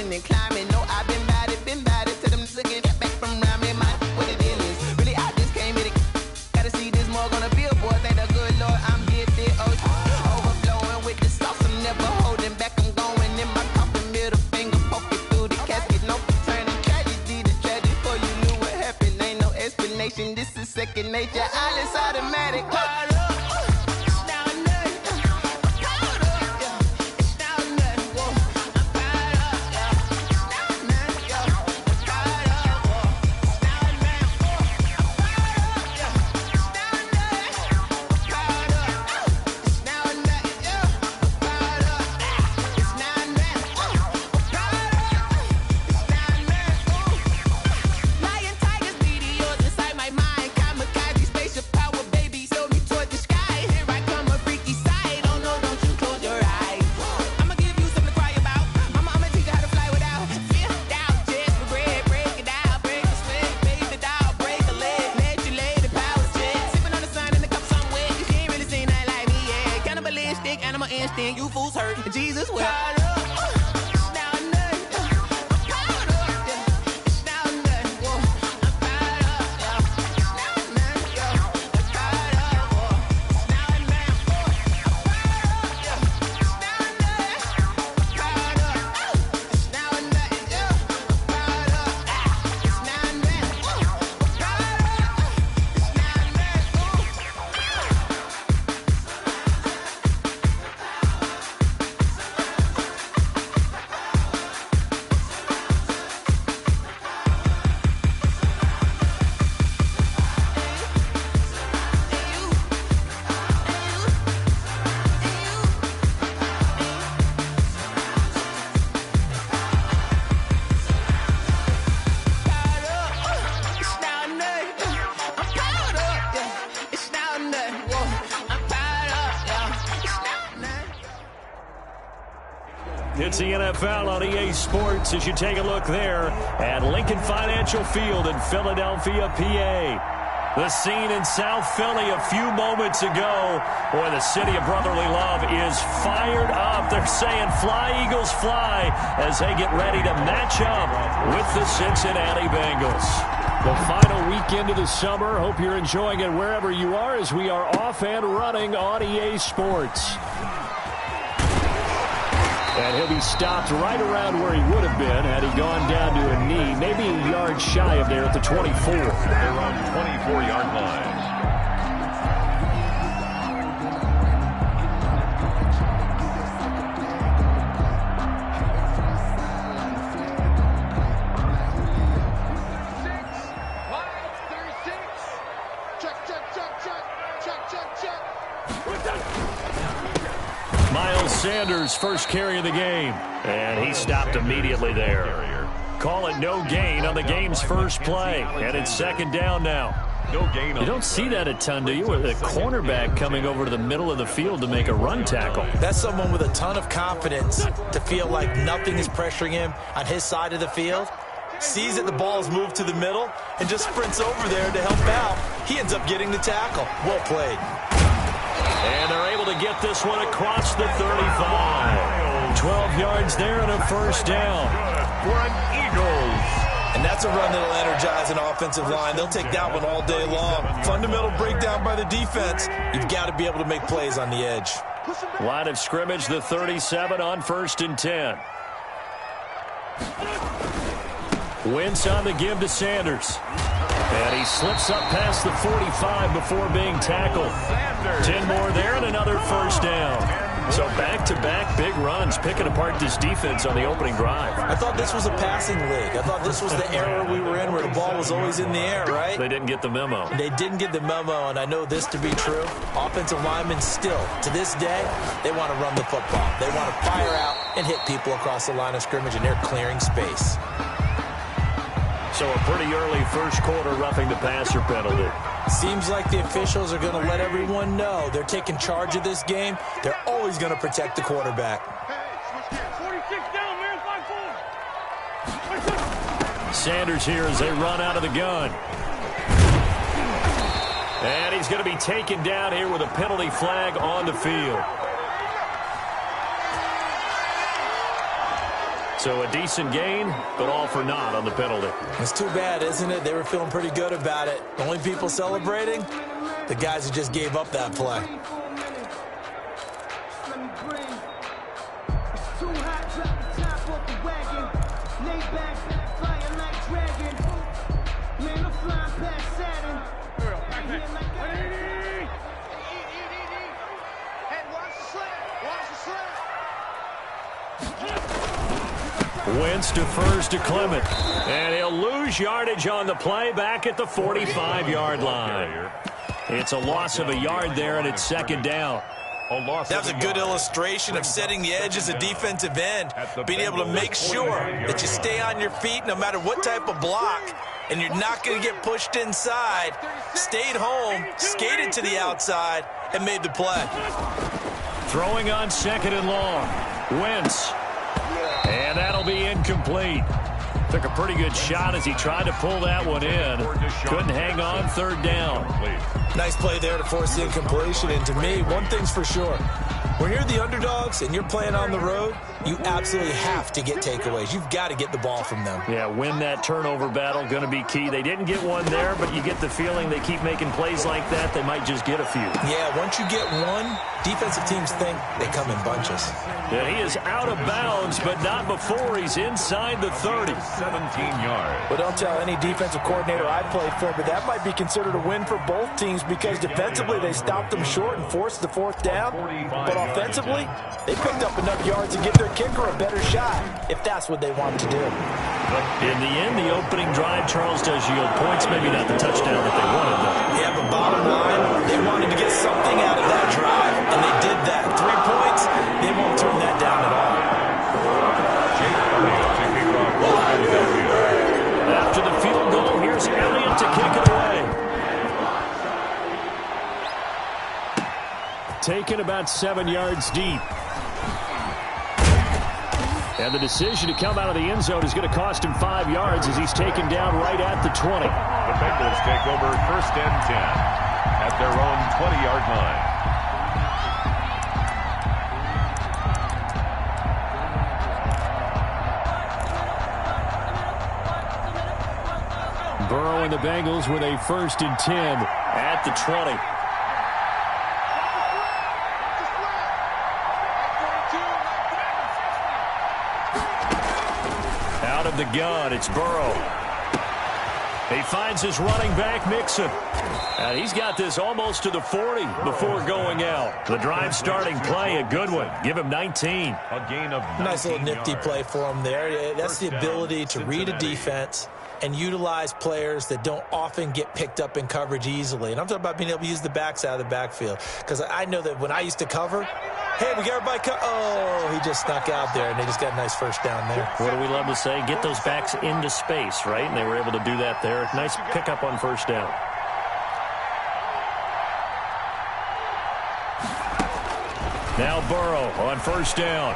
mountain and climbing. No, I've been bad it. To them looking back from round me. My what it is. Really, I just came here to gotta see this more gonna be a boy. Thank the good Lord, I'm gifted. Oh, overflowing with the sauce. I'm never holding back. I'm going in my coffin, middle finger poking through the casket. No turning tragedy to tragedy. Before you knew what happened, ain't no explanation. This is second nature. All is automatic. You fools hurt. Jesus will. It's the NFL on EA Sports as you take a look there at Lincoln Financial Field in Philadelphia, PA. The scene in South Philly a few moments ago. Boy, the city of brotherly love is fired up. They're saying fly, Eagles, fly, as they get ready to match up with the Cincinnati Bengals. The final weekend of the summer. Hope you're enjoying it wherever you are as we are off and running on EA Sports. And he'll be stopped right around where he would have been had he gone down to a knee, maybe a yard shy of there at the 24. They're on the 24-yard line. Sanders first carry of the game, and he stopped immediately there. Call it no gain on the game's first play, and it's second down now. No gain. You don't see that a ton, do you, with a cornerback coming over to the middle of the field to make a run tackle? That's someone with a ton of confidence to feel like nothing is pressuring him on his side of the field. Sees that the ball is moved to the middle and just sprints over there to help out. He ends up getting the tackle. Well played. And they're able to get this one across the 35. 12 yards there and a first down. For an Eagles. And that's a run that'll energize an offensive line. They'll take that one all day long. Fundamental breakdown by the defense. You've got to be able to make plays on the edge. Line of scrimmage, the 37 on 1st and 10. Wentz on the give to Sanders. And he slips up past the 45 before being tackled. 10 more there and another first down. So back-to-back big runs picking apart this defense on the opening drive. I thought this was a passing league. I thought this was the era we were in where the ball was always in the air, right? They didn't get the memo. They didn't get the memo, and I know this to be true. Offensive linemen still, to this day, they want to run the football. They want to fire out and hit people across the line of scrimmage, and they're clearing space. So a pretty early first quarter roughing the passer penalty. Seems like the officials are going to let everyone know they're taking charge of this game. They're always going to protect the quarterback. 46 down, man, 5-4. Sanders here as they run out of the gun. And he's going to be taken down here with a penalty flag on the field. So a decent gain, but all for naught on the penalty. It's too bad, isn't it? They were feeling pretty good about it. The only people celebrating, the guys who just gave up that play. Wentz defers to Clement, and he'll lose yardage on the play back at the 45-yard line. It's a loss of a yard there, and it's second down. That was a good illustration of setting the edge as a defensive end, being able to make sure that you stay on your feet no matter what type of block, and you're not going to get pushed inside. Stayed home, skated to the outside, and made the play. Throwing on second and long. Wentz. And that'll be incomplete. Took a pretty good shot as he tried to pull that one in. Couldn't hang on, third down. Nice play there to force the incompletion. And to me, one thing's for sure. When you're the underdogs and you're playing on the road, you absolutely have to get takeaways. You've got to get the ball from them. Yeah, win that turnover battle, going to be key. They didn't get one there, but you get the feeling they keep making plays like that, they might just get a few. Yeah, once you get one, defensive teams think they come in bunches. Yeah, he is out of bounds, but not before he's inside the 30. 17 yards. Well, don't tell any defensive coordinator I played for, but that might be considered a win for both teams because defensively they stopped them short and forced the fourth down. But offensively, they picked up enough yards to give their kicker a better shot, if that's what they wanted to do. In the end, the opening drive, Charles, does yield points. Maybe not the touchdown that they wanted, though. Yeah, but bottom line, they wanted to get something out of that drive, and they did that. 3 points, they won't turn that down at all. After the field goal, here's Elliott to kick it away. Taken about 7 yards deep. And the decision to come out of the end zone is going to cost him 5 yards as he's taken down right at the 20. The Bengals take over first and 10 at their own 20-yard line. Burrow and the Bengals with a first and 10 at the 20. Out of the gun, it's Burrow. He finds his running back, Mixon. And he's got this almost to the 40 before going out. The drive starting play, a good one. Give him 19. A gain of 19 Nice little nifty yards. play for him there. That's the ability to read a defense and utilize players that don't often get picked up in coverage easily. And I'm talking about being able to use the backs out of the backfield. Because I know that when I used to cover, hey, we got everybody oh, he just snuck out there, and they just got a nice first down there. What do we love to say? Get those backs into space, right? And they were able to do that there. Nice pickup on first down. Now Burrow on first down.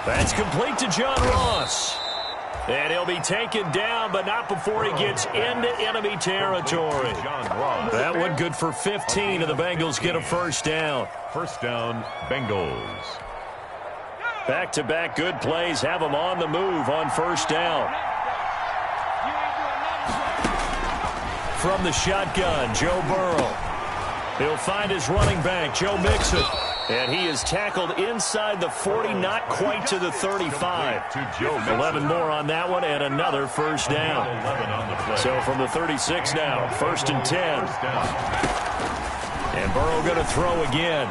That's complete to John Ross. And he'll be taken down, but not before he gets into enemy territory. That one good for 15, and the Bengals get a first down. First down, Bengals. Back-to-back good plays have them on the move on first down. From the shotgun, Joe Burrow. He'll find his running back, Joe Mixon. And he is tackled inside the 40, not quite to the 35. 11 more on that one, and another first down. So from the 36 now, first and 10. And Burrow going to throw again.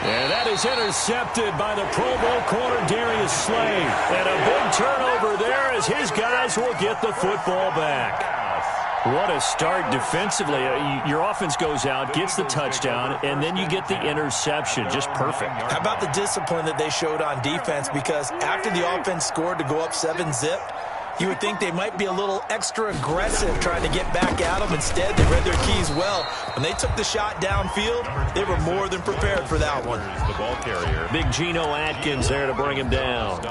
And that is intercepted by the Pro Bowl corner, Darius Slay. And a big turnover there as his guys will get the football back. What a start defensively. Your offense goes out, gets the touchdown, and then you get the interception. Just perfect. How about the discipline that they showed on defense? Because after the offense scored to go up 7-zip, you would think they might be a little extra aggressive trying to get back at them. Instead, they read their keys well. When they took the shot downfield, they were more than prepared for that one. The ball carrier. Big Geno Atkins there to bring him down.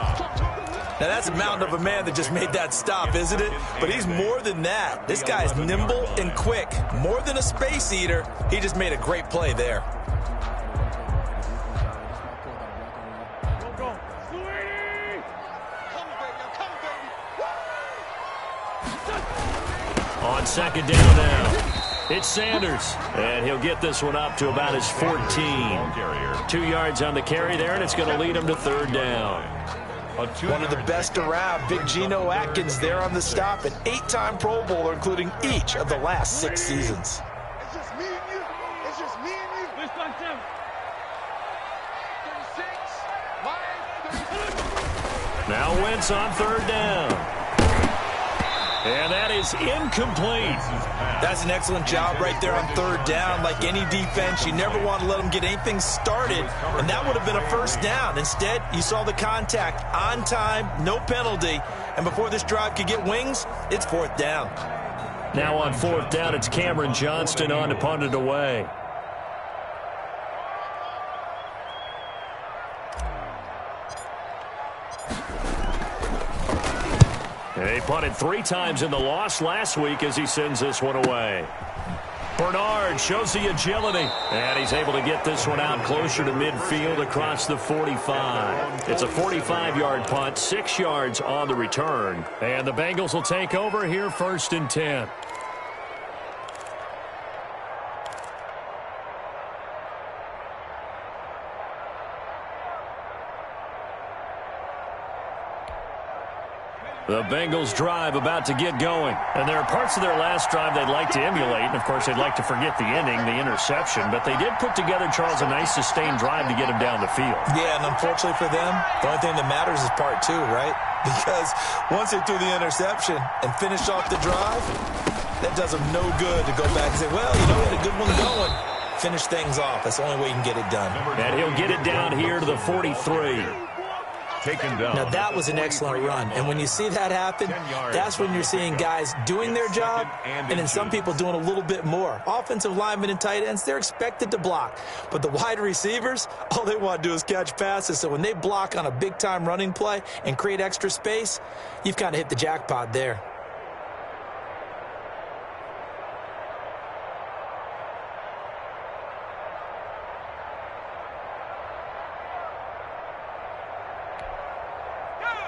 Now, that's a mountain of a man that just made that stop, isn't it? But he's more than that. This guy is nimble and quick. More than a space eater, he just made a great play there. second down now. It's Sanders, and he'll get this one up to about his 14. 2 yards on the carry there, and it's going to lead him to third down. One of the best around, Big Geno Atkins there on the stop, an 8-time Pro Bowler, including each of the last 6 seasons. It's just me and you. It's just me and you. Let's start them. 36, Now Wentz on third down. And that is incomplete. That's an excellent job right there on third down. Like any defense, you never want to let them get anything started, and that would have been a first down. Instead, you saw the contact on time, no penalty, and before this drive could get wings, it's fourth down. Now on fourth down, it's Cameron Johnston on to punt it away. He punted 3 times in the loss last week as he sends this one away. Bernard shows the agility, and he's able to get this one out closer to midfield across the 45. It's a 45-yard punt, 6 yards on the return. And the Bengals will take over here first and 10. The Bengals drive about to get going. And there are parts of their last drive they'd like to emulate. And, of course, they'd like to forget the ending, the interception. But they did put together, Charles, a nice sustained drive to get him down the field. Yeah, and unfortunately for them, the only thing that matters is part 2, right? Because once they threw the interception and finished off the drive, that does them no good to go back and say, well, you know, we had a good one going. Finish things off. That's the only way you can get it done. And he'll get it down here to the 43. Taken down. Now, that was an excellent run. And when you see that happen, that's when you're seeing guys doing their job and then some people doing a little bit more. Offensive linemen and tight ends, they're expected to block. But the wide receivers, all they want to do is catch passes. So when they block on a big-time running play and create extra space, you've kind of hit the jackpot there.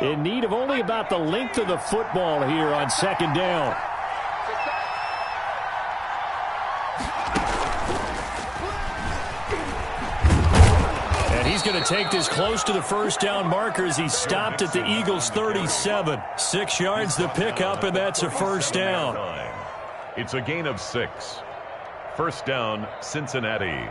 In need of only about the length of the football here on second down. And he's going to take this close to the first down marker as he stopped at the Eagles' 37. 6 yards the pickup, and that's a first down. It's a gain of 6. First down, Cincinnati.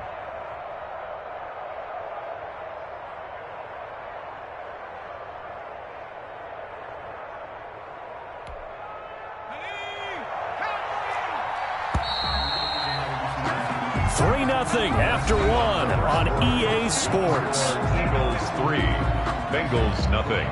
After 1 on EA Sports. Eagles 3, Bengals nothing.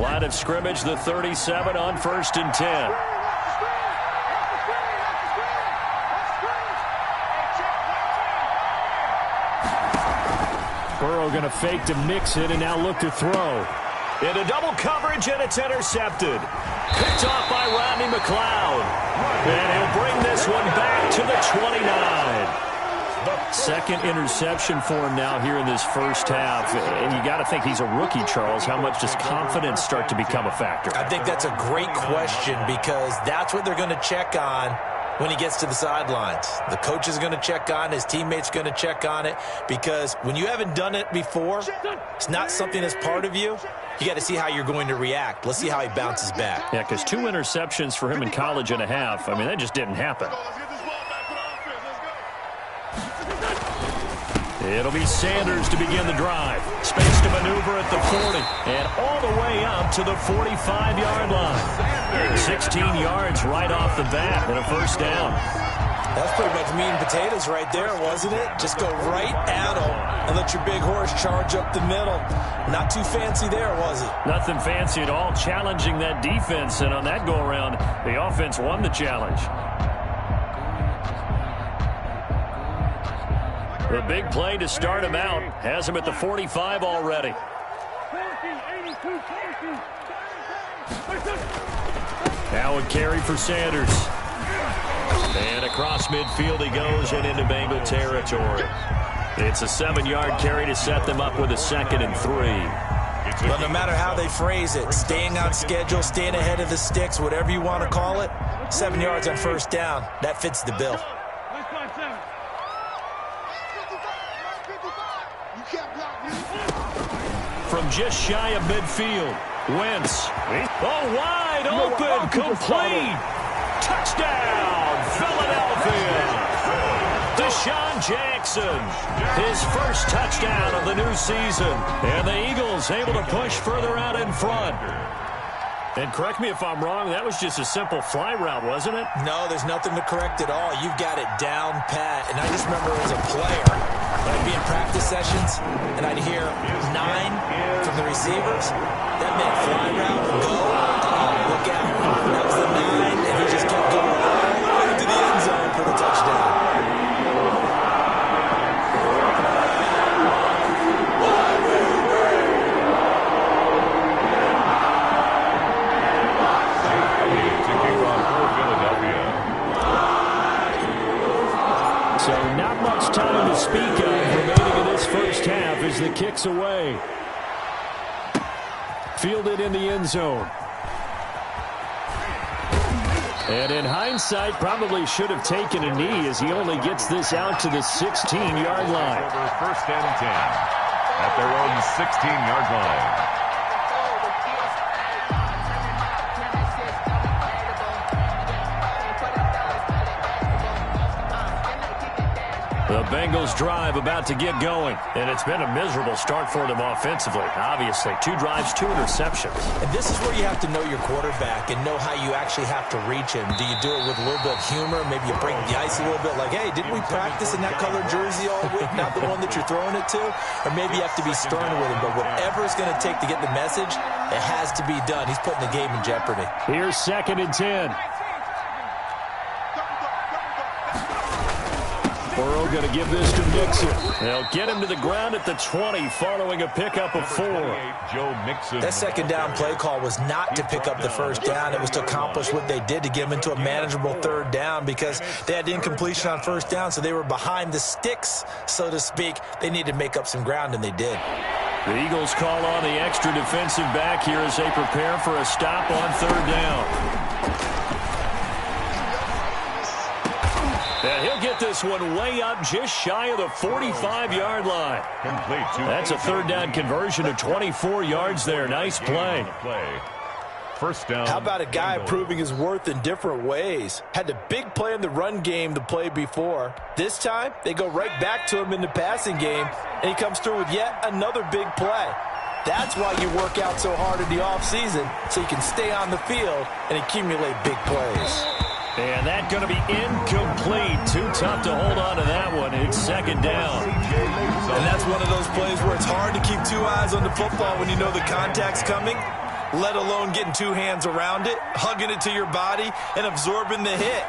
Line of scrimmage, the 37 on first and 10. Burrow going to fake to mix it and now look to throw. Into double coverage, and it's intercepted. Picked off by Rodney McLeod. And he'll bring this one back to the 29. Second interception for him now here in this first half. And you got to think he's a rookie, Charles. How much does confidence start to become a factor? I think that's a great question because that's what they're going to check on when he gets to the sidelines. The coach is going to check on, his teammates going to check on it, because when you haven't done it before, it's not something that's part of you. You got to see how you're going to react. Let's see how he bounces back. Yeah, because 2 interceptions for him in college and a half. I mean, that just didn't happen. It'll be Sanders to begin the drive. Space to maneuver at the 40. And all the way up to the 45-yard line. 16 yards right off the bat and a first down. That's pretty much meat and potatoes right there, wasn't it? Just go right at them and let your big horse charge up the middle. Not too fancy there, was it? Nothing fancy at all. Challenging that defense. And on that go-around, the offense won the challenge. The big play to start him out has him at the 45 already. Now a carry for Sanders. And across midfield he goes and into Bengal territory. It's a 7-yard carry to set them up with a 2nd and 3. But no matter how they phrase it, staying on schedule, staying ahead of the sticks, whatever you want to call it, 7 yards on first down, that fits the bill. From just shy of midfield, Wentz. Oh, wide open, complete. Touchdown, Philadelphia. Deshaun Jackson, his first touchdown of the new season. And the Eagles able to push further out in front. And correct me if I'm wrong, that was just a simple fly route, wasn't it? No, there's nothing to correct at all. You've got it down pat. And I just remember as a player, I'd be in practice sessions, and I'd hear 9 from the receivers. That meant fly route, go, look out. That was the 9, and he just kept going all the way to the end zone for the touchdown. So not much time to speak of remaining in this first half as the kick's away. Fielded in the end zone. And in hindsight, probably should have taken a knee as he only gets this out to the 16-yard line. First and 10 at their own 16-yard line. The Bengals drive about to get going, and it's been a miserable start for them offensively. Obviously, 2 drives, 2 interceptions. And this is where you have to know your quarterback and know how you actually have to reach him. Do you do it with a little bit of humor? Maybe you break the ice a little bit like, hey, didn't we practice in that colored jersey all week, not the one that you're throwing it to? Or maybe you have to be stern with him. But whatever it's going to take to get the message, it has to be done. He's putting the game in jeopardy. Here's 2nd and 10. Burrow going to give this to Mixon. They'll get him to the ground at the 20 following a pickup of 4. That second down play call was not to pick up the first down. It was to accomplish what they did to get him into a manageable 3rd down because they had incompletion on first down, so they were behind the sticks, so to speak. They needed to make up some ground, and they did. The Eagles call on the extra defensive back here as they prepare for a stop on 3rd down. And he'll get this one way up just shy of the 45-yard line. That's a 3rd down conversion of 24 yards there. Nice play. First down. How about a guy proving his worth in different ways? Had the big play in the run game the play before. This time, they go right back to him in the passing game, and he comes through with yet another big play. That's why you work out so hard in the offseason, so you can stay on the field and accumulate big plays. And that's going to be incomplete. Too tough to hold on to that one. It's 2nd down. And that's one of those plays where it's hard to keep 2 eyes on the football when you know the contact's coming, let alone getting 2 hands around it, hugging it to your body, and absorbing the hit,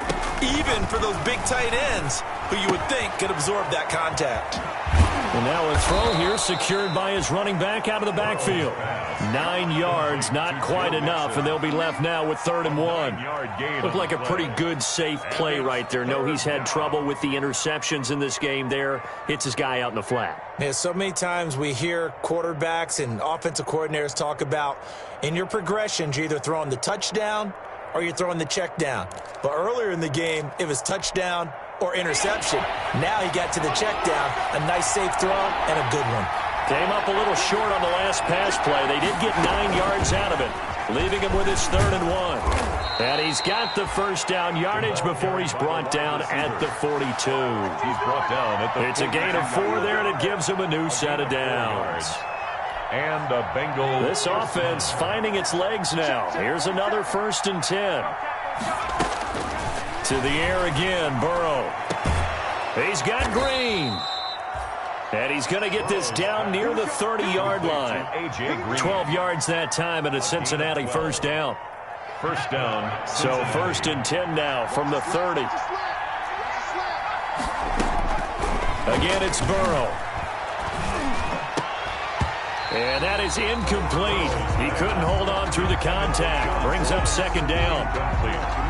even for those big tight ends who you would think could absorb that contact. And now a throw here secured by his running back out of the backfield. 9 yards, not quite enough, and they'll be left now with 3rd and 1. Looked like a pretty good, safe play right there. No, he's had trouble with the interceptions in this game there. Hits his guy out in the flat. Yeah, so many times we hear quarterbacks and offensive coordinators talk about in your progressions, you're either throwing the touchdown or you're throwing the check down. But earlier in the game, it was touchdown or interception. Now he got to the check down, a nice safe throw and a good one. Came up a little short on the last pass play. They did get 9 yards out of it, leaving him with his 3rd and 1. And he's got the first down yardage before he's brought down at the 42. He's brought down at the It's a gain of 4 there, and it gives him a new set of downs. And the Bengals. This offense finding its legs now. Here's another 1st and 10. To the air again, Burrow. He's got Green. And he's going to get this down near the 30-yard line. 12 yards that time and a Cincinnati first down. First down. So 1st and 10 now from the 30. Again, it's Burrow. And that is incomplete. He couldn't hold on through the contact. Brings up second down.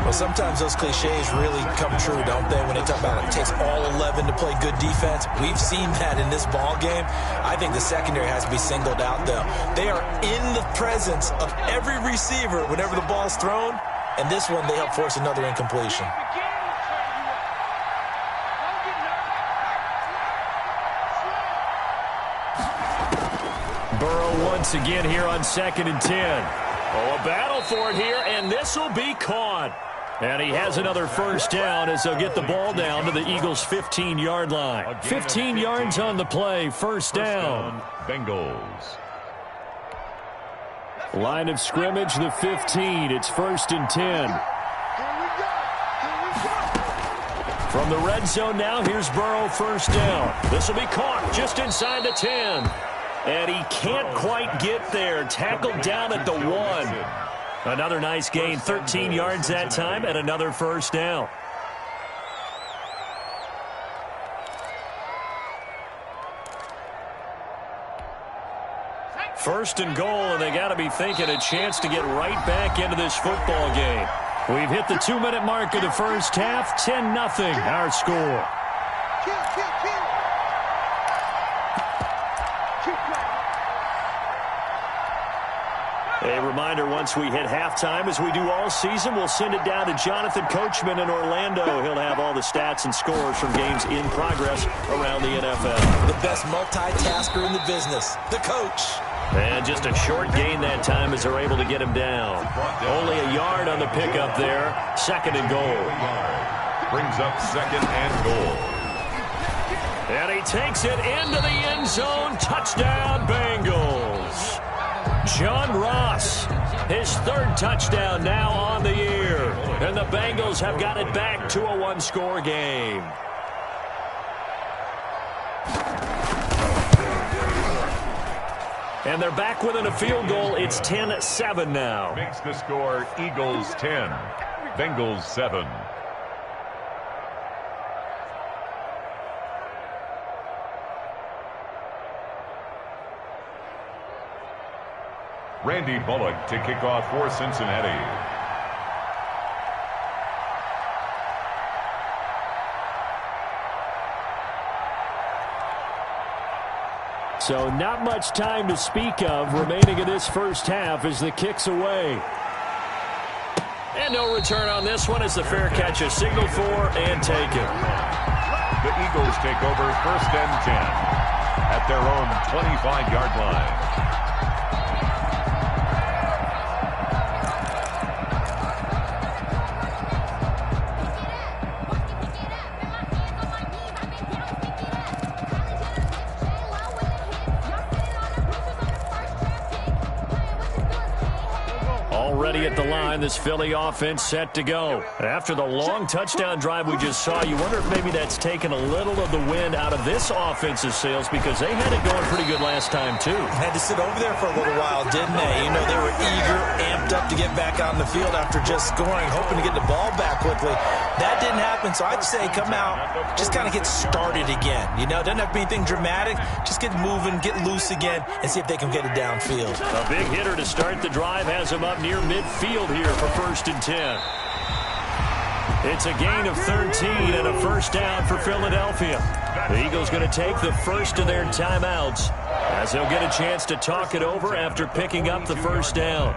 Well, sometimes those cliches really come true, don't they? When they talk about it takes all 11 to play good defense. We've seen that in this ball game. I think the secondary has to be singled out, though. They are in the presence of every receiver whenever the ball's thrown. And this one, they help force another incompletion. Burrow once again here on 2nd and 10. Oh, a battle for it here, and this will be caught. And he has another first down as they'll get the ball down to the Eagles' 15-yard line. 15 yards on the play, first down. Bengals. Line of scrimmage, the 15. It's 1st and 10. From the red zone now, here's Burrow, first down. This will be caught just inside the 10. And he can't quite get there. Tackled down at the 1. Another nice gain, 13 yards that time, and another first down. First and goal, and they got to be thinking a chance to get right back into this football game. We've hit the 2-minute mark of the first half, 10-0 our score. A reminder, once we hit halftime, as we do all season, we'll send it down to Jonathan Coachman in Orlando. He'll have all the stats and scores from games in progress around the NFL. The best multitasker in the business, the coach. And just a short gain that time as they're able to get him down. Only a yard on the pickup there. 2nd and goal. Brings up 2nd and goal. And he takes it into the end zone. Touchdown, Bengals. John Ross, his 3rd touchdown now on the year. And the Bengals have got it back to a one-score game. And they're back within a field goal. It's 10-7 now. Makes the score Eagles 10, Bengals 7. Randy Bullock to kick off for Cincinnati. So not much time to speak of remaining in this first half as the kick's away. And no return on this one as the fair catch is signaled for and taken. The Eagles take over 1st and 10 at their own 25-yard line. Already at the line, this Philly offense set to go. After the long touchdown drive we just saw, you wonder if maybe that's taken a little of the wind out of this offense's sails because they had it going pretty good last time, too. Had to sit over there for a little while, didn't they? You know, they were eager, amped up to get back on the field after just scoring, hoping to get the ball back quickly. That didn't happen, so I'd say come out, just kind of get started again. You know, it doesn't have to be anything dramatic. Just get moving, get loose again, and see if they can get it downfield. A big hitter to start the drive has him up near midfield here for 1st and 10. It's a gain of 13 and a first down for Philadelphia. The Eagles going to take the first of their timeouts as they'll get a chance to talk it over after picking up the first down.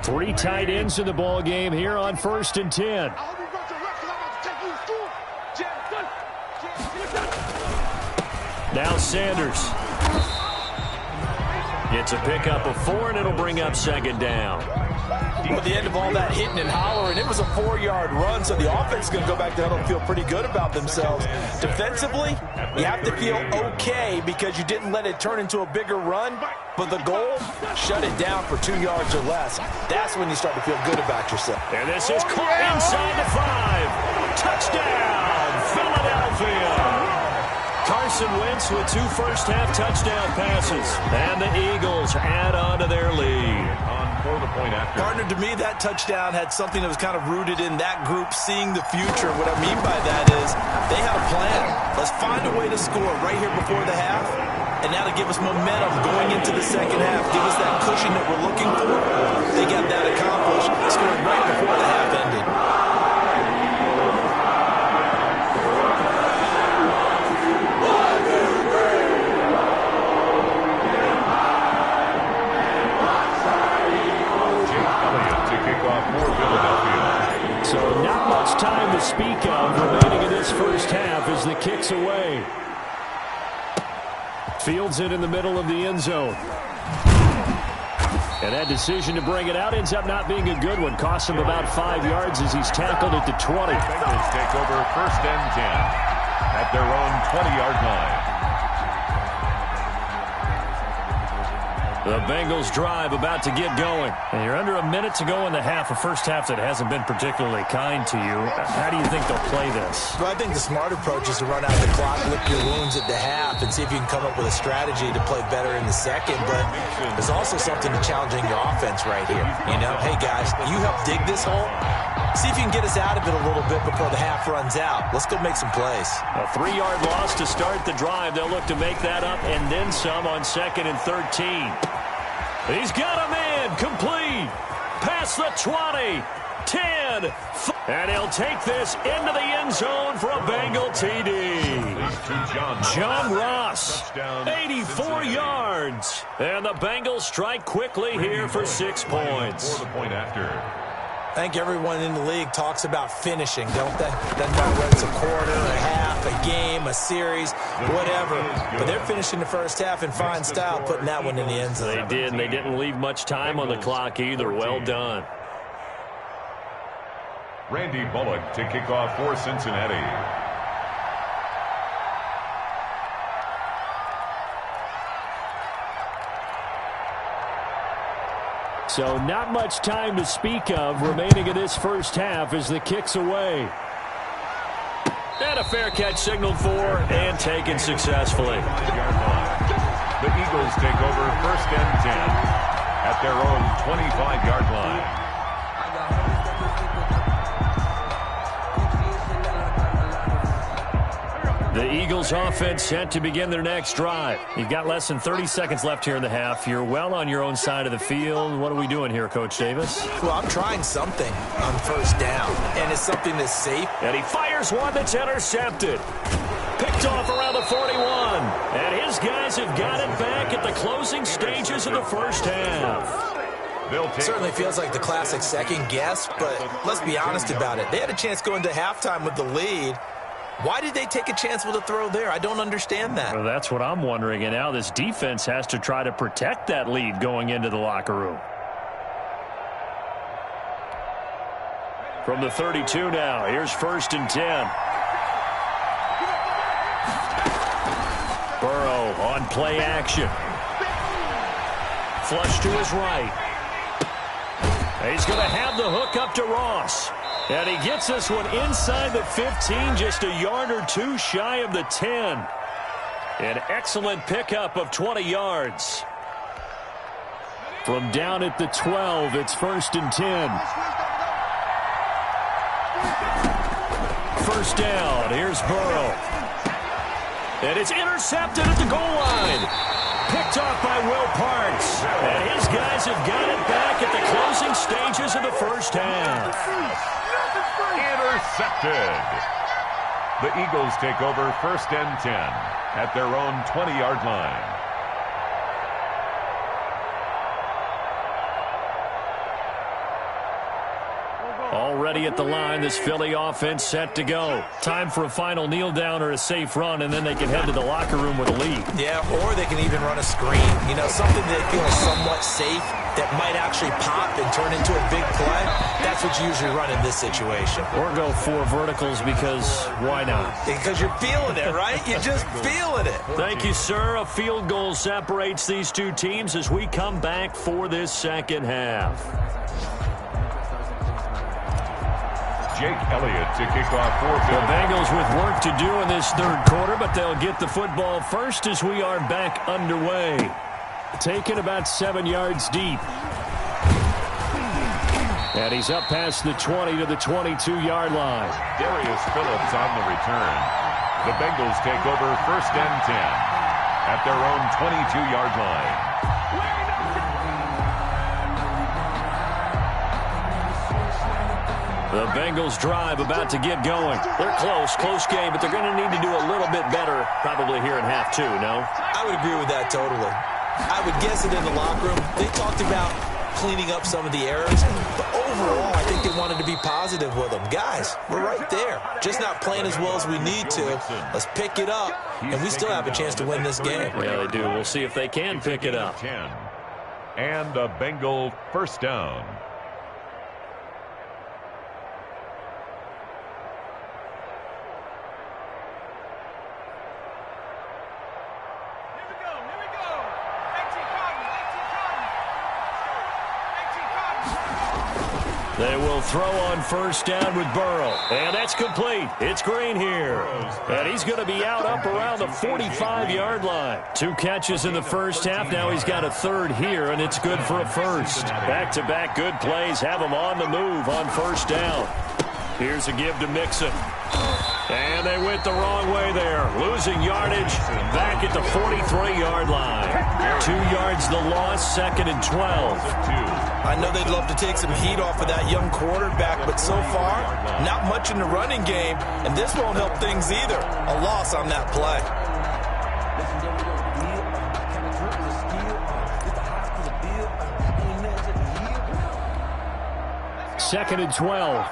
3 tight ends in the ball game here on 1st and 10. Now Sanders. Gets a pickup of 4, and it'll bring up 2nd down. At the end of all that hitting and hollering, it was a 4-yard run, so the offense is going to go back to huddle and feel pretty good about themselves. Defensively, you have to feel okay because you didn't let it turn into a bigger run, but the goal, shut it down for 2 yards or less. That's when you start to feel good about yourself. And this is caught inside the 5. Touchdown, Philadelphia. Carson Wentz with 2 first-half touchdown passes. And the Eagles add on to their lead. For the point after. Gardner, to me, that touchdown had something that was kind of rooted in that group seeing the future. What I mean by that is they had a plan. Let's find a way to score right here before the half. and that'll give us momentum going into the second half. Give us that cushion that we're looking for. They got that accomplished, scoring right before the half ended. So not much time to speak of remaining in this first half as the kick's away. Fields it in the middle of the end zone. And that decision to bring it out ends up not being a good one. Costs him about 5 yards as he's tackled at the 20. Bengals take over 1st and 10 at their own 20-yard line. The Bengals drive about to get going. And you're under a minute to go in the half, a first half that hasn't been particularly kind to you. How do you think they'll play this? Well, I think the smart approach is to run out the clock, lick your wounds at the half, and see if you can come up with a strategy to play better in the second. But there's also something to challenging your offense right here. You know, hey, guys, you help dig this hole. See if you can get us out of it a little bit before the half runs out. Let's go make some plays. A 3-yard loss to start the drive. They'll look to make that up and then some on 2nd and 13. He's got a man complete. Past the 20, 10, and he'll take this into the end zone for a Bengal TD. John Ross, 84 yards. And the Bengals strike quickly here for 6 points. For the point after. I think everyone in the league talks about finishing, don't they? Doesn't matter whether it's a quarter, a half, a game, a series, whatever. But they're finishing the first half in fine style, putting that one in the end zone. They did, and they didn't leave much time on the clock either. Well done. Randy Bullock to kick off for Cincinnati. So not much time to speak of remaining in this first half as the kick's away. And a fair catch signaled for and taken successfully. The Eagles take over 1st and 10 at their own 25-yard line. The Eagles offense set to begin their next drive. You've got less than 30 seconds left here in the half. You're well on your own side of the field. What are we doing here, Coach Davis? Well, I'm trying something on 1st down, and it's something that's safe. And he fires one that's intercepted. Picked off around the 41. And his guys have got it back at the closing stages of the first half. Certainly feels like the classic second guess, but let's be honest about it. They had a chance going to halftime with the lead. Why did they take a chance with a throw there? I don't understand that. Well, that's what I'm wondering. And now this defense has to try to protect that lead going into the locker room. From the 32 now, here's 1st and 10. Burrow on play action. Flush to his right. He's going to have the hook up to Ross. And he gets this one inside the 15, just a yard or two shy of the 10. An excellent pickup of 20 yards. From down at the 12, it's 1st and 10. 1st down, here's Burrow. And it's intercepted at the goal line. Picked off by Will Parks. And his guys have got it back at the closing stages of the first half. Intercepted. The Eagles take over 1st and 10 at their own 20-yard line. Already at the line, this Philly offense set to go. Time for a final kneel down or a safe run, and then they can head to the locker room with a lead. Yeah, or they can even run a screen. You know, something that feels somewhat safe that might actually pop and turn into a big play. That's what you usually run in this situation. Or go 4 verticals because why not? Because you're feeling it, right? You're just feeling it. Thank you, sir. A field goal separates these two teams as we come back for this second half. Jake Elliott to kick off for the Bengals with work to do in this third quarter, but they'll get the football first as we are back underway. Taken about 7 yards deep. And he's up past the 20 to the 22-yard line. Darius Phillips on the return. The Bengals take over 1st and 10 at at their own 22-yard line. The Bengals drive about to get going. They're close game, but they're going to need to do a little bit better probably here in half two, no? I would agree with that totally. I would guess that in the locker room, they talked about cleaning up some of the errors, but overall, I think they wanted to be positive with them. Guys, we're right there. Just not playing as well as we need to. Let's pick it up, and we still have a chance to win this game. Yeah, they do. We'll see if they can pick it up. 10. And a Bengal first down. They will throw on first down with Burrow. And that's complete. It's Green here. And he's going to be out up around the 45-yard line. 2 catches in the first half. Now he's got a third here, and it's good for a first. Back-to-back good plays have him on the move on first down. Here's a give to Mixon. And they went the wrong way there. Losing yardage back at the 43-yard line. 2 yards the loss, 2nd and 12. I know they'd love to take some heat off of that young quarterback, but so far, not much in the running game, and this won't help things either. A loss on that play. Second and 12.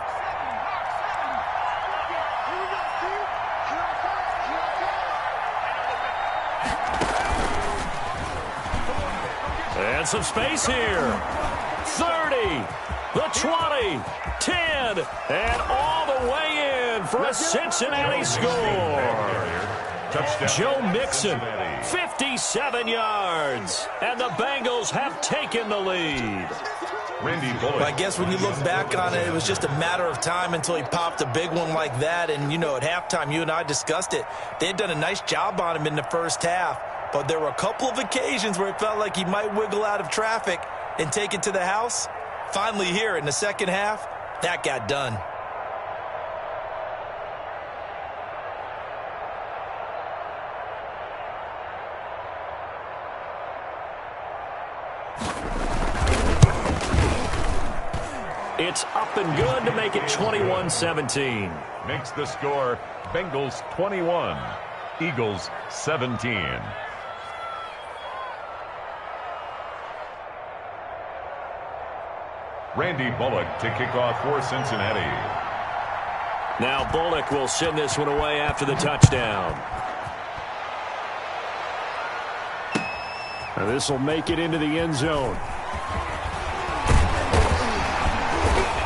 And some space here. 30, the 20, 10, and all the way in for a Cincinnati score. Joe Mixon, 57 yards, and the Bengals have taken the lead. Well, I guess when you look back on it, it was just a matter of time until he popped a big one like that. And, you know, at halftime, you and I discussed it. They had done a nice job on him in the first half. But there were a couple of occasions where it felt like he might wiggle out of traffic and take it to the house. Finally here in the second half, that got done. It's up and good to make it 21-17. Makes the score Bengals 21, Eagles 17. Randy Bullock to kick off for Cincinnati. Now Bullock will send this one away after the touchdown. Now this will make it into the end zone.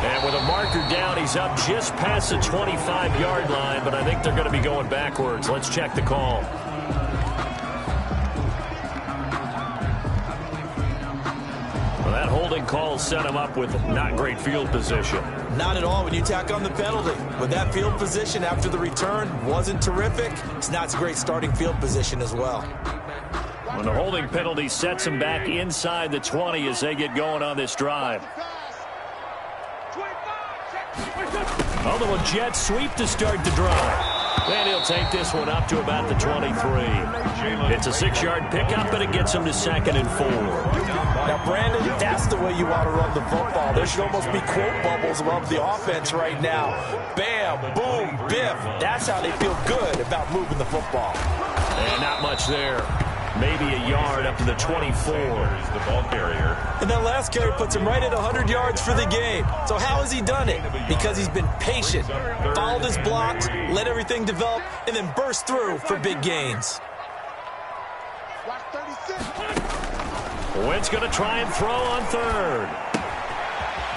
And with a marker down, he's up just past the 25-yard line, but I think they're going to be going backwards. Let's check the call. That holding call set him up with not great field position. Not at all when you tack on the penalty. With that field position after the return wasn't terrific, it's not great starting field position as well. When the holding penalty sets him back inside the 20 as they get going on this drive. A little jet sweep to start the drive. And he'll take this one up to about the 23. It's a 6-yard pickup, but it gets him to 2nd and 4. Now, Brandon, that's the way you want to run the football. There should almost be quote bubbles above the offense right now. Bam, boom, biff. That's how they feel good about moving the football. And not much there. Maybe a yard up to the 24. The ball carrier. And that last carry puts him right at 100 yards for the game. So how has he done it? Because he's been patient, followed his blocks, let everything develop, and then burst through for big gains. Wentz going to try and throw on third.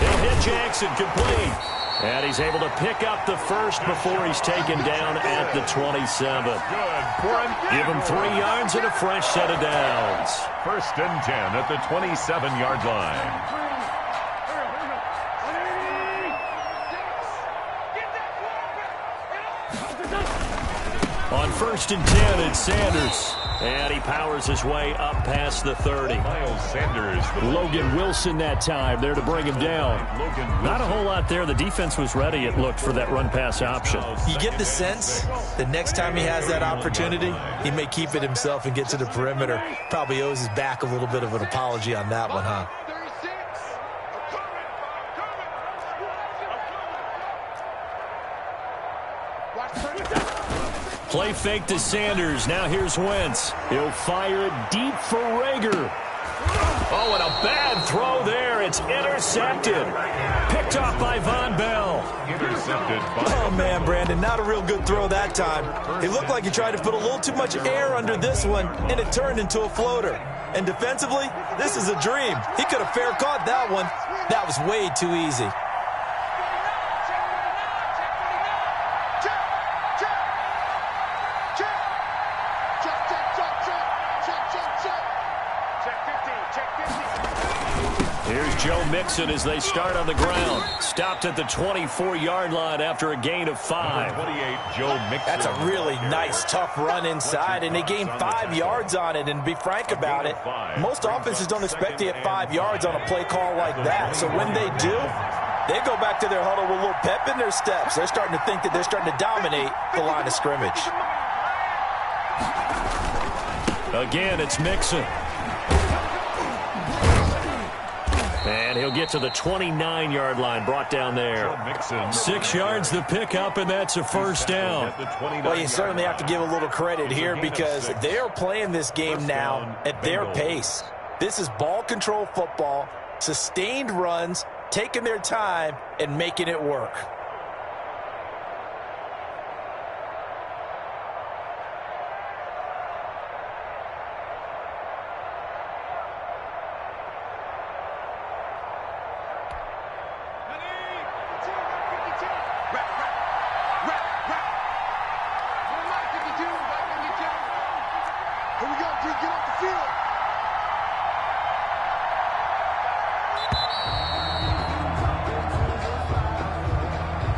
He'll hit Jackson complete. And he's able to pick up the first before he's taken down at the 27. Give him 3 yards and a fresh set of downs. 1st and 10 at the 27-yard line. On 1st and 10, it's Sanders. And he powers his way up past the 30. Miles Sanders. Logan Wilson that time there to bring him down. Not a whole lot there. The defense was ready, it looked, for that run-pass option. You get the sense that next time he has that opportunity, he may keep it himself and get to the perimeter. Probably owes his back a little bit of an apology on that one, huh? Play fake to Sanders. Now here's Wentz. He'll fire it deep for Rager. Oh, and a bad throw there. It's intercepted. Picked off by Von Bell. Intercepted by... Oh, man, Brandon, not a real good throw that time. It looked like he tried to put a little too much air under this one, and it turned into a floater. And defensively, this is a dream. He could have fair caught that one. That was way too easy. Joe Mixon as they start on the ground. Stopped at the 24-yard line after a gain of 5. 28, Joe Mixon. That's a really nice, tough run inside, and they gained 5 yards on it. And to be frank about it, most offenses don't expect to get 5 yards on a play call like that. So when they do, they go back to their huddle with a little pep in their steps. They're starting to think that they're starting to dominate the line of scrimmage. Again, it's Mixon. And he'll get to the 29-yard line, brought down there. 6 yards the pickup, and that's a first down. Well, you certainly have to give a little credit here because they're playing this game now at their pace. This is ball control football, sustained runs, taking their time, and making it work.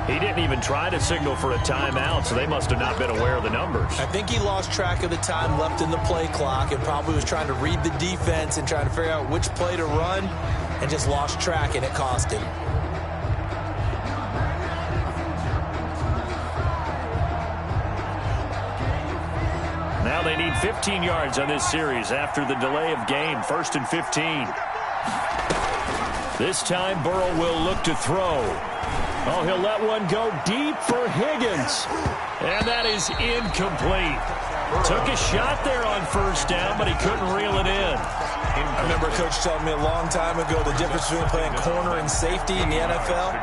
He didn't even try to signal for a timeout, so they must have not been aware of the numbers. I think he lost track of the time left in the play clock and probably was trying to read the defense and trying to figure out which play to run and just lost track, and it cost him. Now they need 15 yards on this series after the delay of game. 1st and 15. This time Burrow will look to throw. Oh, he'll let one go deep for Higgins. And that is incomplete. Took a shot there on first down, but he couldn't reel it in. I remember a coach telling me a long time ago the difference between playing corner and safety in the NFL.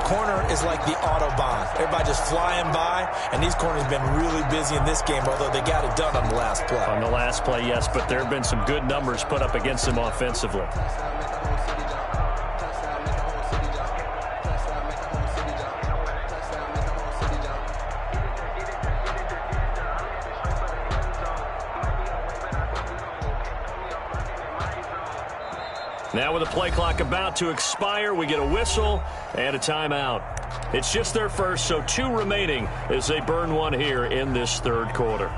Corner is like the Autobahn. Everybody just flying by, and these corners have been really busy in this game, although they got it done on the last play. On the last play, yes, but there have been some good numbers put up against them offensively. Now with the play clock about to expire, we get a whistle and a timeout. It's just their first, so 2 remaining as they burn one here in this third quarter.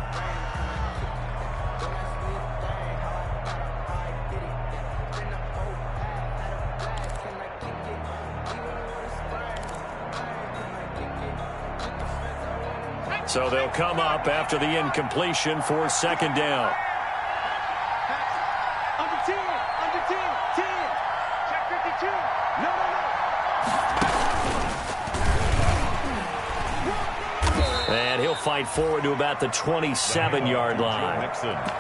So they'll come up after the incompletion for second down. And he'll fight forward to about the 27-yard line.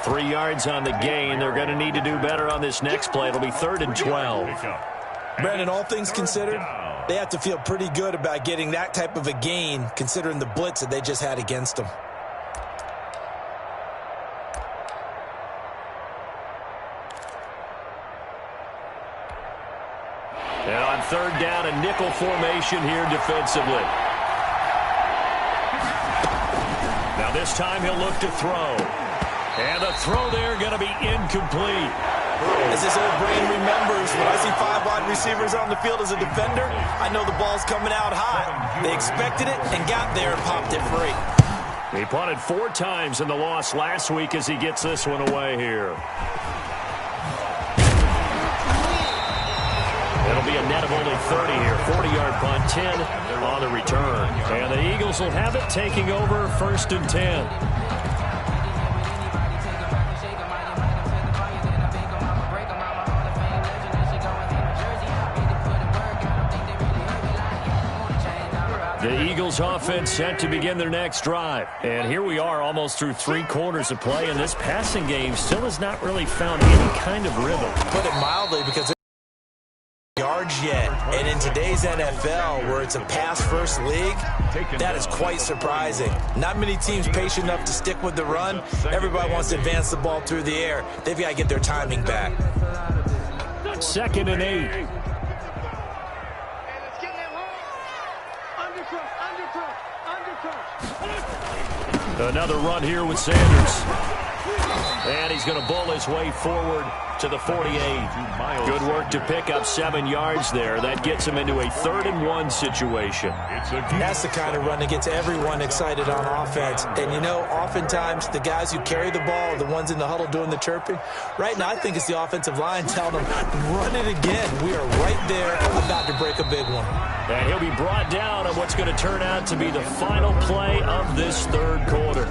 3 yards on the gain. They're going to need to do better on this next play. It'll be 3rd and 12. Brandon, all things considered, they have to feel pretty good about getting that type of a gain considering the blitz that they just had against them. And on 3rd down, a nickel formation here defensively. Now this time he'll look to throw. And the throw there going to be incomplete. As this old brain remembers, when I see 5 wide receivers on the field as a defender, I know the ball's coming out hot. They expected it and got there and popped it free. He punted 4 times in the loss last week as he gets this one away here. It'll be a net of only 30 here. 40-yard punt, 10 on the return. And the Eagles will have it, taking over 1st and 10. The Eagles offense set to begin their next drive. And here we are almost through 3 quarters of play, and this passing game still has not really found any kind of rhythm. Put it mildly, because yards yet. And in today's NFL, where it's a pass-first league, that is quite surprising. Not many teams patient enough to stick with the run. Everybody wants to advance the ball through the air. They've got to get their timing back. 2nd and 8. Another run here with Sanders. And he's going to bull his way forward to the 48. Good work to pick up 7 yards there. That gets him into a 3rd and 1 situation. That's the kind of run that gets everyone excited on offense. And, you know, oftentimes the guys who carry the ball are the ones in the huddle doing the chirping. Right now, I think it's the offensive line telling them, run it again. We are right there about to break a big one. And he'll be brought down on what's going to turn out to be the final play of this 3rd quarter.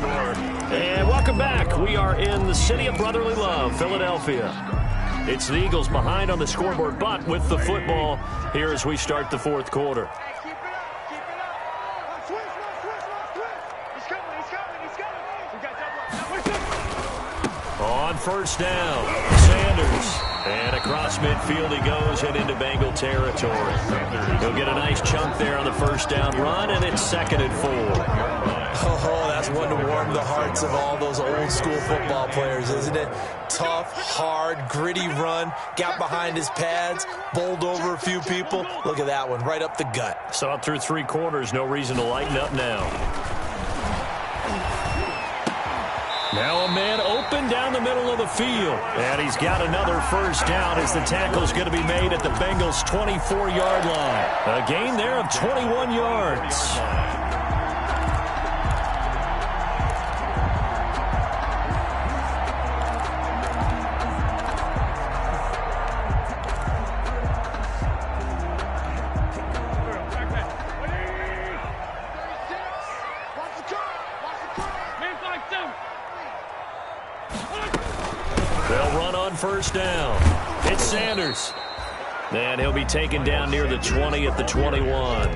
And welcome back. We are in the city of brotherly love, Philadelphia. It's the Eagles behind on the scoreboard, but with the football here as we start the 4th quarter. Keep it up, keep it up. Switch. He's coming. We got double. On 1st down, Sanders. And across midfield he goes and into Bengal territory. He'll get a nice chunk there on the 1st down run, and it's 2nd and 4. Oh, that's one to warm the hearts of all those old-school football players, isn't it? Tough, hard, gritty run, got behind his pads, bowled over a few people. Look at that one, right up the gut. So up through 3 quarters, no reason to lighten up now. Now a man open down the middle of the field. And he's got another 1st down as the tackle's going to be made at the Bengals' 24-yard line. A gain there of 21 yards. They'll run on 1st down. It's Sanders. And he'll be taken down near the 20 at the 21.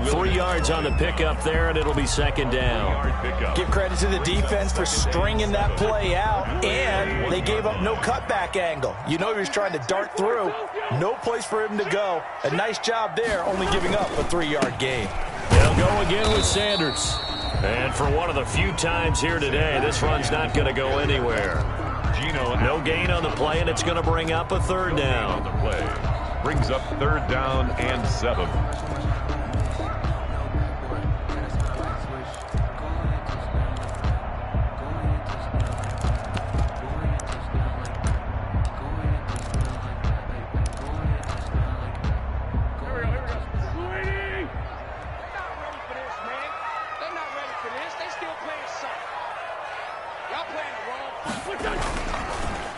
3 yards on the pickup there, and it'll be 2nd down. Give credit to the defense for stringing that play out, and they gave up no cutback angle. You know he was trying to dart through. No place for him to go. A nice job there, only giving up a 3-yard gain. They'll go again with Sanders. And for one of the few times here today, this run's not going to go anywhere. No gain on the play, and it's going to bring up a 3rd down. Brings up 3rd down and 7.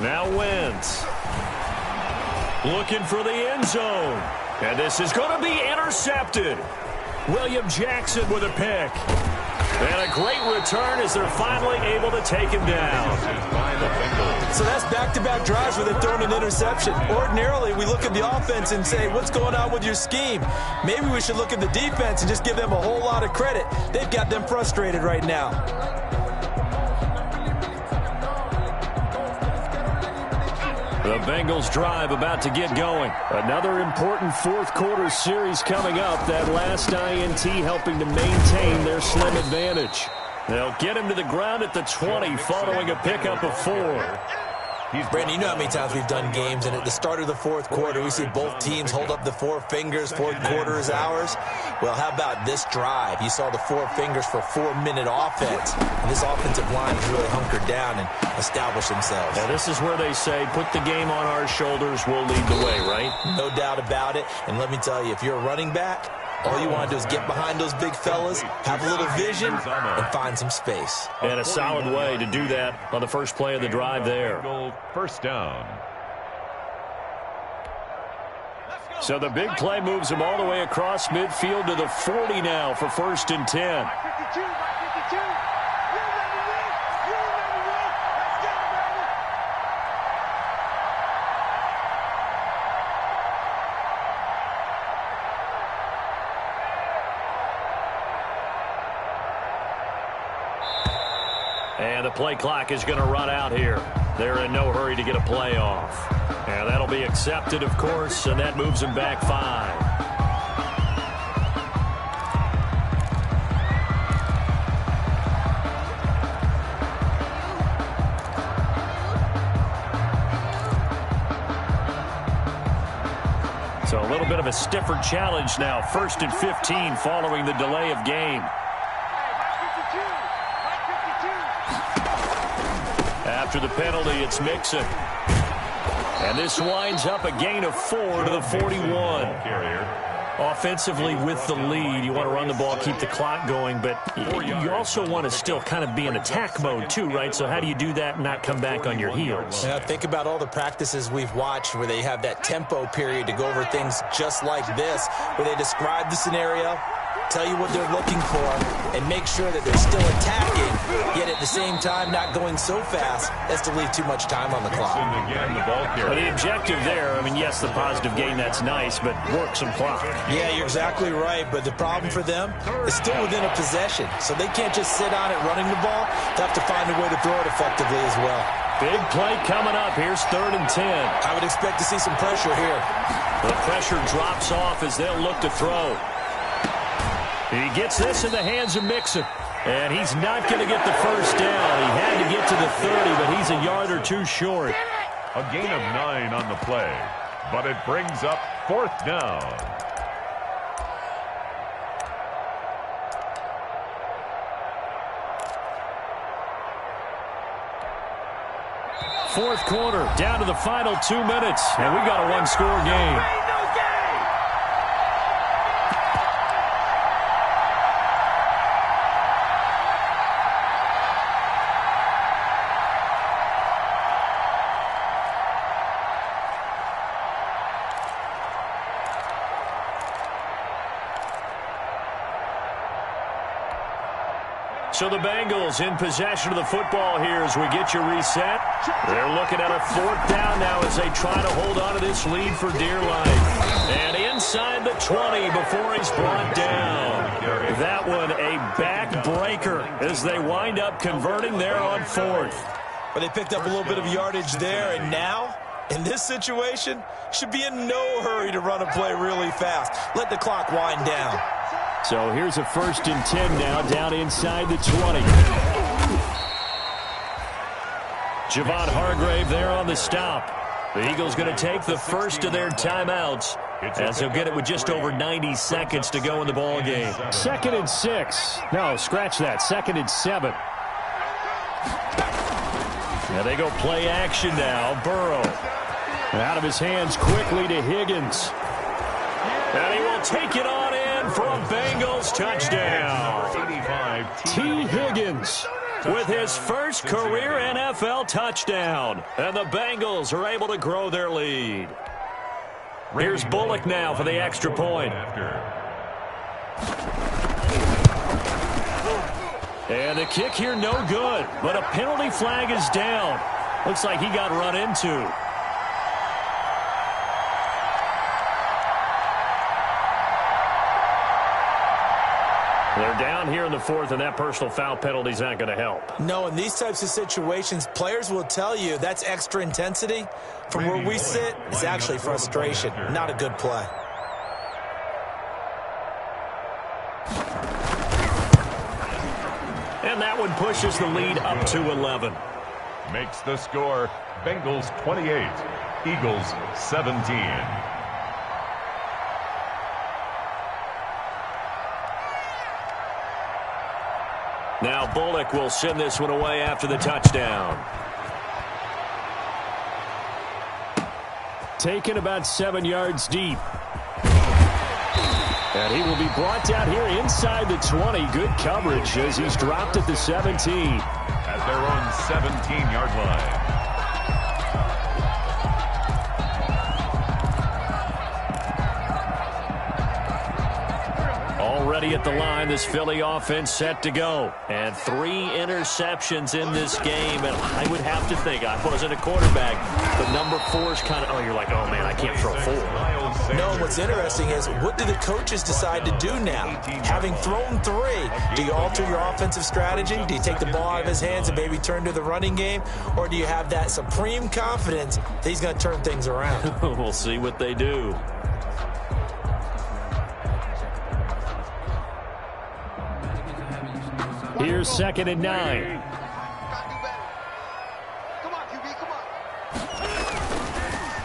Now Wentz. Looking for the end zone. And this is going to be intercepted. William Jackson with a pick. And a great return as they're finally able to take him down. So that's back-to-back drives where they're throwing an interception. Ordinarily, we look at the offense and say, what's going on with your scheme? Maybe we should look at the defense and just give them a whole lot of credit. They've got them frustrated right now. The Bengals drive about to get going. Another important 4th quarter series coming up. That last INT helping to maintain their slim advantage. They'll get him to the ground at the 20 following a pickup of 4. Brandon, you know how many times we've done games, and at the start of the 4th quarter, we see both teams hold up the 4 fingers, 4th quarter is ours. Well, how about this drive? You saw the 4 fingers for 4-minute offense, and this offensive line has really hunkered down and established themselves. Now, this is where they say, put the game on our shoulders, we'll lead the way, right? No doubt about it, and let me tell you, if you're a running back, All you want to do is get behind those big fellas, have a little vision, and find some space. And a solid way to do that on the first play of the drive there. First down. So the big play moves them all the way across midfield to the 40 now for 1st and 10. 52, 52. You're ready to win. You're ready to win. Let's get it, baby. And the play clock is going to run out here. They're in no hurry to get a play off. And that'll be accepted, of course, and that moves them back 5. So a little bit of a stiffer challenge now. 1st and 15 following the delay of game. After the penalty, it's Mixon. And this winds up a gain of 4 to the 41. Offensively with the lead, you want to run the ball, keep the clock going, but you also want to still kind of be in attack mode too, right? So how do you do that and not come back on your heels? Now, think about all the practices we've watched where they have that tempo period to go over things just like this, where they describe the scenario, tell you what they're looking for, and make sure that they're still attacking, yet at the same time not going so fast as to leave too much time on the clock. Well, the objective there, I mean, yes, the positive gain, that's nice, but work some clock. Yeah, you're exactly right, but the problem for them is still within a possession, so they can't just sit on it running the ball. They have to find a way to throw it effectively as well. Big play coming up. Here's 3rd and 10. I would expect to see some pressure here. The pressure drops off as they'll look to throw. He gets this in the hands of Mixon. And he's not going to get the first down. He had to get to the 30, but he's a yard or two short. A gain of 9 on the play, but it brings up 4th down. Fourth quarter, down to the final 2 minutes, and we've got a one-score game. So the Bengals in possession of the football here as we get you reset. They're looking at a 4th down now as they try to hold on to this lead for dear life. And inside the 20 before he's brought down. That one a backbreaker as they wind up converting there on 4th. But they picked up a little bit of yardage there, and now, in this situation, should be in no hurry to run a play really fast. Let the clock wind down. So here's a 1st and 10 now, down inside the 20. Javon Hargrave there on the stop. The Eagles going to take the first of their timeouts as they'll get it with just over 90 seconds to go in the ball game. 2nd and 6. No, scratch that. 2nd and 7. Now they go play action now. Burrow. And out of his hands quickly to Higgins. And he will take it on in for a Bengals touchdown. T. Higgins with his first career NFL touchdown. And the Bengals are able to grow their lead. Here's Bullock now for the extra point. And the kick here no good, but a penalty flag is down. Looks like he got run into. They're down here in the 4th, and that personal foul penalty is not going to help. No, in these types of situations, players will tell you that's extra intensity. From where we sit, it's actually frustration, not a good play. And that one pushes the lead up to 11. Makes the score Bengals 28, Eagles 17. Now Bullock will send this one away after the touchdown. Taken about 7 yards deep. And he will be brought down here inside the 20. Good coverage as he's dropped at the 17. At their own 17-yard line. Already at the line, this Philly offense set to go. And 3 interceptions in this game. And I would have to think, I wasn't a quarterback, but number 4 is kind of, oh, you're like, oh, man, I can't throw 4. No, what's interesting is, what do the coaches decide to do now? Having thrown 3, do you alter your offensive strategy? Do you take the ball out of his hands and maybe turn to the running game? Or do you have that supreme confidence that he's going to turn things around? We'll see what they do. Here's 2nd and 9.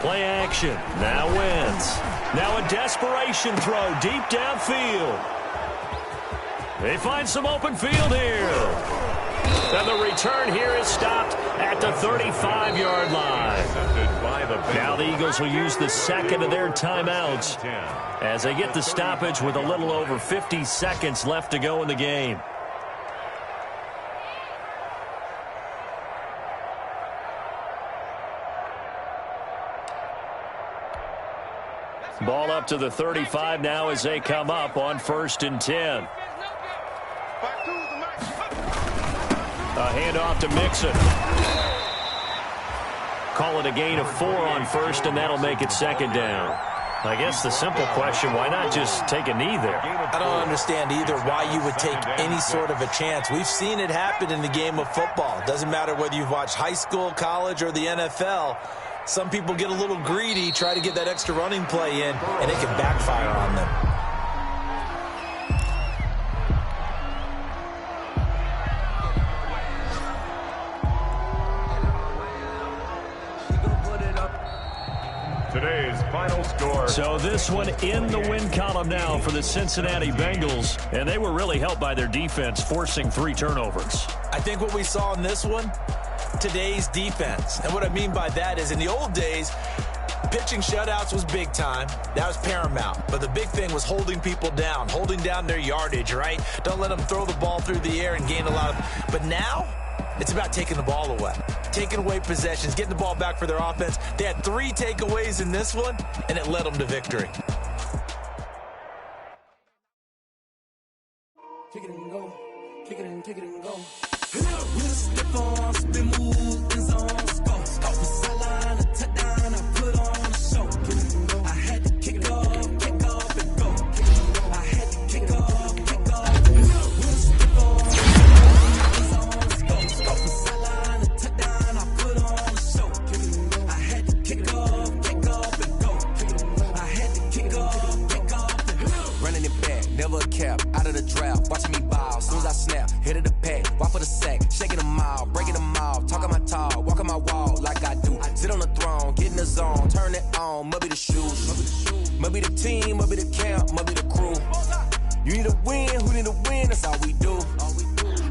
Play action. Now wins. Now a desperation throw deep downfield. They find some open field here. And the return here is stopped at the 35-yard line. Now the Eagles will use the second of their timeouts as they get the stoppage with a little over 50 seconds left to go in the game. Ball up to the 35 now as they come up on 1st and 10. A handoff to Mixon. Call it a gain of 4 on 1st, and that'll make it 2nd down. I guess the simple question, why not just take a knee there? I don't understand either why you would take any sort of a chance. We've seen it happen in the game of football. Doesn't matter whether you've watched high school, college, or the NFL. Some people get a little greedy, try to get that extra running play in, and it can backfire on them. Today's final score. So this one in the win column now for the Cincinnati Bengals, and they were really helped by their defense, forcing 3 turnovers. I think what we saw in this one, today's defense. And what I mean by that is, in the old days, pitching shutouts was big time. That was paramount. But the big thing was holding people down, holding down their yardage, right? Don't let them throw the ball through the air and gain a lot of... But now, it's about taking the ball away. Taking away possessions, getting the ball back for their offense. They had 3 takeaways in this one, and it led them to victory. Kick it and go. Kick it and go. Out of the drought, watching me ball. Soon as I snap, hit of the pack, walk for the sack, shaking them all, breaking them all, talking my talk, walking my wall like I do. Sit on the throne, get in the zone, turn it on, must be the shoes, must be the team, must be the camp, must be the crew. You need a win, who need a win? That's all we do.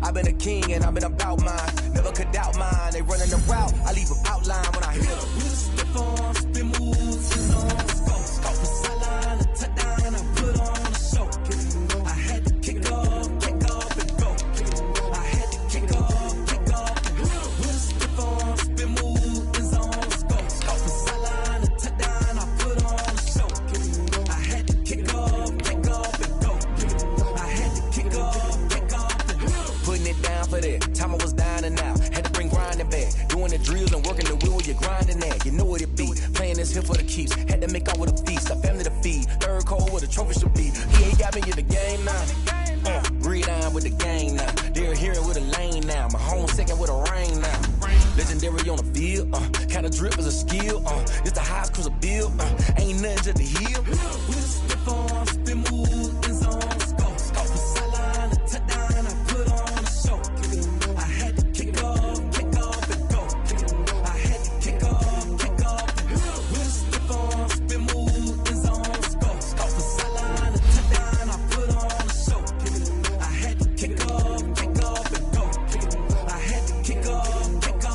I've been a king and I've been about mine, never could doubt mine. They running the route, I leave them outline when I hit them. Stiff on, spin moves, and on, scope the sideline, a touchdown, I put on a show. Time I was down and out, had to bring grinding back. Doing the drills and working the wheel where you're grinding at. You know what it be, playing this here for the keeps. Had to make out with a feast, a family to feed. Third cold where the trophy should be. He ain't got me in the game now. Gridiron with the game now. They're hearing with a lane now. My home second with a rain now. Legendary on the field, kinda drip is a skill. It's the highest cruiser bill, ain't nothing to the heel. We just slip on, spin move, in zone, scope the sideline, a touchdown, I put on a show. I had to kick off and go. I had to kick off and go. We just slip on, spin move, in zone, scope the sideline, a touchdown, I put on a show. I had to kick off and go. I had to kick off and go.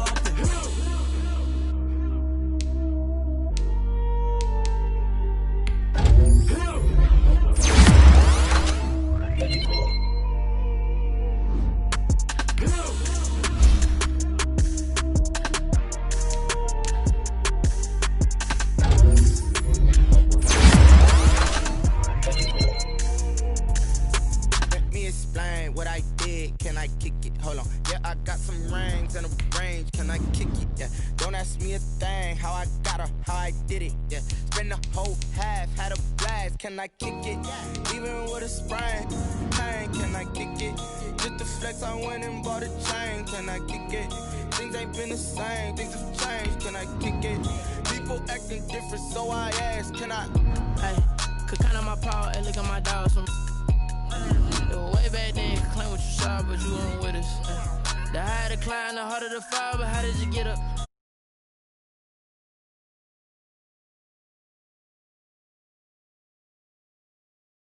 yeah. Don't ask me a thing, how I got her, how I did it, yeah. Spend the whole half, had a blast, can I kick it? Even with a sprain, pain, can I kick it? Just to flex, I went and bought a chain, can I kick it? Things ain't been the same, things have changed, can I kick it? People acting different, so I ask, can I? Hey, could count on my power, and look at my dogs from. It was way back then, could claim what you saw, but you weren't with us. The higher the climb, the harder the fall, but how did you get up?